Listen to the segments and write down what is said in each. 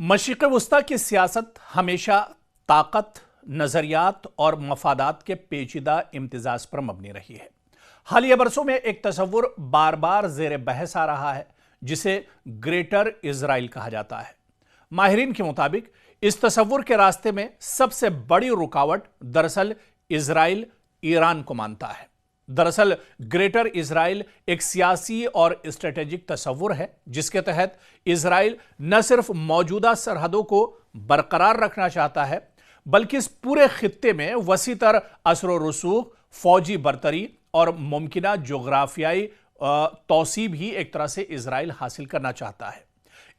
मशरिक़ वस्ता की सियासत हमेशा ताकत, नज़रियात और मफादात के पेचीदा इम्तिजाज पर मबनी रही है। हालिया बरसों में एक तसव्वुर बार बार ज़ेर बहस आ रहा है जिसे ग्रेटर इज़राइल कहा जाता है। माहिरीन के मुताबिक इस तसव्वुर के रास्ते में सबसे बड़ी रुकावट दरअसल इज़राइल ईरान को मानता है। दरअसल ग्रेटर इज़राइल एक सियासी और स्ट्रेटेजिक तसव्वुर है जिसके तहत इज़राइल न सिर्फ मौजूदा सरहदों को बरकरार रखना चाहता है बल्कि इस पूरे खित्ते में वसीतर असर व रसूख, फौजी बरतरी और मुमकिना जोग्राफियाई तौसी भी एक तरह से इज़राइल हासिल करना चाहता है।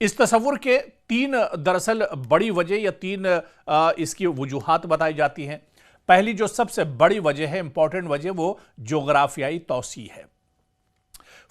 इस तसव्वुर के तीन दरअसल बड़ी वजह या तीन इसकी वजूहात बताई जाती हैं। पहली जो सबसे बड़ी वजह है, इंपॉर्टेंट वजह, वो जोग्राफियाई तौसी है।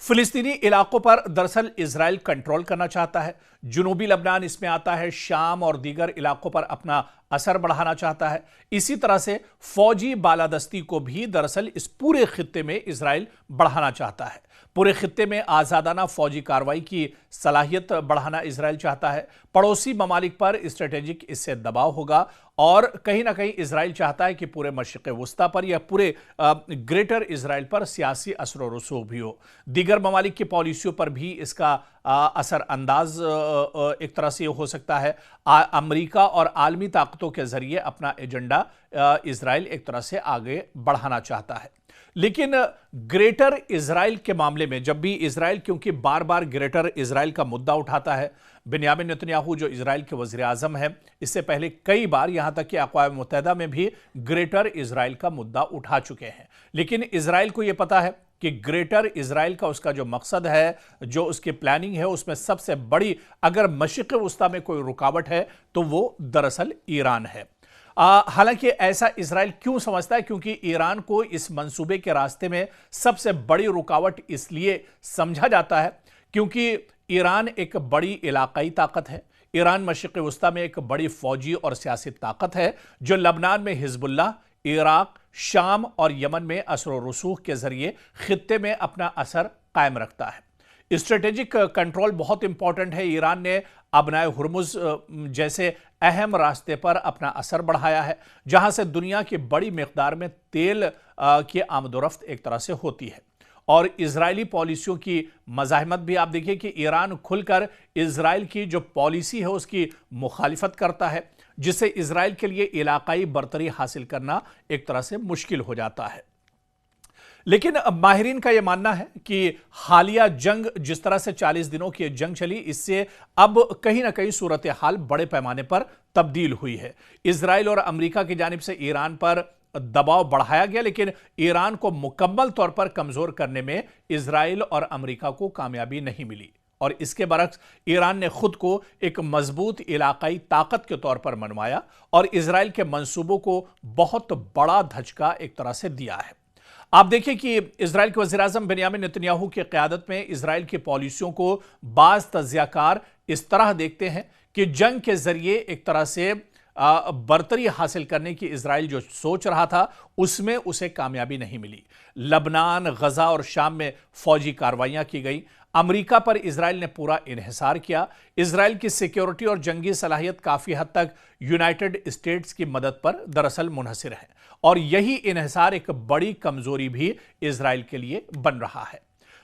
फिलिस्तीनी इलाकों पर दरअसल इजराइल कंट्रोल करना चाहता है। जुनूबी लबनान इसमें आता है, शाम और दीगर इलाकों पर अपना असर बढ़ाना चाहता है। इसी तरह से फौजी बालादस्ती को भी दरअसल इस पूरे खित्ते में इजराइल बढ़ाना चाहता है। पूरे खित्ते में आज़ादाना फौजी कार्रवाई की सलाहियत बढ़ाना इजराइल चाहता है। पड़ोसी ममालिक पर स्ट्रेटेजिक इससे दबाव होगा और कहीं ना कहीं इजराइल चाहता है कि पूरे मशरिक़ वस्ता पर या पूरे ग्रेटर इजराइल पर सियासी असर व रसूख भी हो। दीगर ममालिक की पॉलिसियों पर भी इसका असर अंदाज एक तरह से हो सकता है। अमेरिका और आलमी ताकतों के जरिए अपना एजेंडा इजराइल एक तरह से आगे बढ़ाना चाहता है। लेकिन ग्रेटर इजराइल के मामले में जब भी इजराइल, क्योंकि बार बार ग्रेटर इजराइल का मुद्दा उठाता है, बेंयामिन नेतन्याहू जो इजराइल के वज़ीर आज़म हैं, इससे पहले कई बार यहां तक कि अक़वाम मुत्तहिदा में भी ग्रेटर इजराइल का मुद्दा उठा चुके हैं। लेकिन इजराइल को यह पता है कि ग्रेटर इजराइल का उसका जो मकसद है, जो उसकी प्लानिंग है, उसमें सबसे बड़ी अगर मशरिक़ वस्ता में कोई रुकावट है तो वो दरअसल ईरान है। हालांकि ऐसा इजराइल क्यों समझता है? क्योंकि ईरान को इस मंसूबे के रास्ते में सबसे बड़ी रुकावट इसलिए समझा जाता है क्योंकि ईरान एक बड़ी इलाकाई ताकत है। ईरान मशरिक़ वस्ता में एक बड़ी फौजी और सियासी ताकत है जो लबनान में हिजबुल्लाह, इराक, शाम और यमन में असर व रसूख के जरिए खित्ते में अपना असर कायम रखता है। स्ट्रेटेजिक कंट्रोल बहुत इंपॉर्टेंट है। ईरान ने अबनाए हुर्मुज जैसे अहम रास्ते पर अपना असर बढ़ाया है जहां से दुनिया की बड़ी मिकदार में तेल की आमदोरफ्त एक तरह से होती है। और इजरायली पॉलिसियों की मज़ाहमत भी आप देखिए कि ईरान खुलकर इजराइल की जो पॉलिसी है उसकी मुखालिफत करता है जिससे इजराइल के लिए इलाकाई बरतरी हासिल करना एक तरह से मुश्किल हो जाता है। लेकिन माहिरीन का यह मानना है कि हालिया जंग, जिस तरह से 40 दिनों की जंग चली, इससे अब कहीं ना कहीं सूरत हाल बड़े पैमाने पर तब्दील हुई है। इजराइल और अमेरिका की जानिब से ईरान पर दबाव बढ़ाया गया लेकिन ईरान को मुकम्मल तौर पर कमजोर करने में इजराइल और अमेरिका को कामयाबी नहीं मिली और इसके बरक्स ईरान ने खुद को एक मजबूत इलाकाई ताकत के तौर पर मनवाया और इजराइल के मंसूबों को बहुत बड़ा धचका एक तरह से दिया है। आप देखिए कि इजराइल के वज़ीर आज़म बेंयामिन नेतन्याहू की क़यादत में इजराइल की पॉलिसियों को बाज़ तज्ज़ियाकार इस तरह देखते हैं कि जंग के जरिए एक तरह से बरतरी हासिल करने की इजराइल जो सोच रहा था उसमें उसे कामयाबी नहीं मिली। लबनान, गजा और शाम में फौजी कार्रवाइयां की गई। अमेरिका पर इजराइल ने पूरा इन्हिसार किया। इजराइल की सिक्योरिटी और जंगी सलाहियत काफी हद तक यूनाइटेड स्टेट्स की मदद पर दरअसल मुनहसिर है और यही इन्हिसार एक बड़ी कमजोरी भी इजराइल के लिए बन रहा है।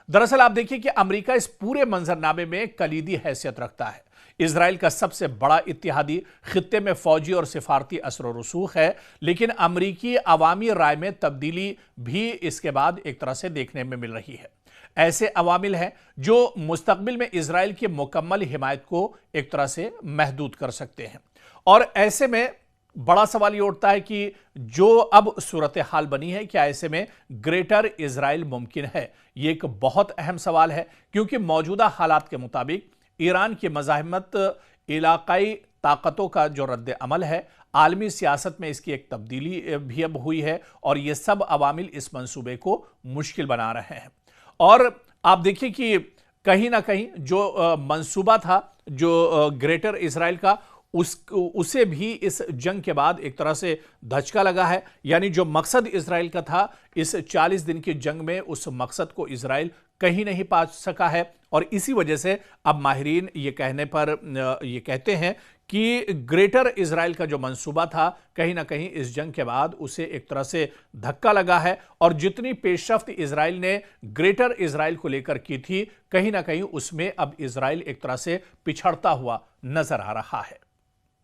दरअसल आप देखिए कि अमेरिका इस पूरे मंजरनामे में कलीदी हैसियत रखता है। इजराइल का सबसे बड़ा इत्तेहादी खित्ते में फौजी और सिफारती असर व रसूख है लेकिन अमरीकी अवामी राय में तब्दीली भी इसके बाद एक तरह से देखने में मिल रही है। ऐसे अवामिल हैं जो मुस्तकबिल में इजराइल की मुकम्मल हिमायत को एक तरह से महदूद कर सकते हैं और ऐसे में बड़ा सवाल ये उठता है कि जो अब सूरत हाल बनी है, क्या ऐसे में ग्रेटर इजराइल मुमकिन है? ये एक बहुत अहम सवाल है क्योंकि मौजूदा हालात के मुताबिक ईरान की मज़ाहमत, इलाकाई ताकतों का जो रद्द अमल है, आलमी सियासत में इसकी एक तब्दीली भी अब हुई है और ये सब अवामिल इस मंसूबे को मुश्किल बना रहे हैं। और आप देखिए कि कहीं ना कहीं जो मंसूबा था जो ग्रेटर इजराइल का, उसे भी इस जंग के बाद एक तरह से धचका लगा है। यानी जो मकसद इजराइल का था इस 40 दिन की जंग में, उस मकसद को इजराइल कहीं नहीं पा सका है और इसी वजह से अब माहिरीन ये कहते हैं कि ग्रेटर इजराइल का जो मंसूबा था कहीं ना कहीं इस जंग के बाद उसे एक तरह से धक्का लगा है और जितनी पेशरफ्त इजराइल ने ग्रेटर इजराइल को लेकर की थी कहीं ना कहीं उसमें अब इजराइल एक तरह से पिछड़ता हुआ नजर आ रहा है।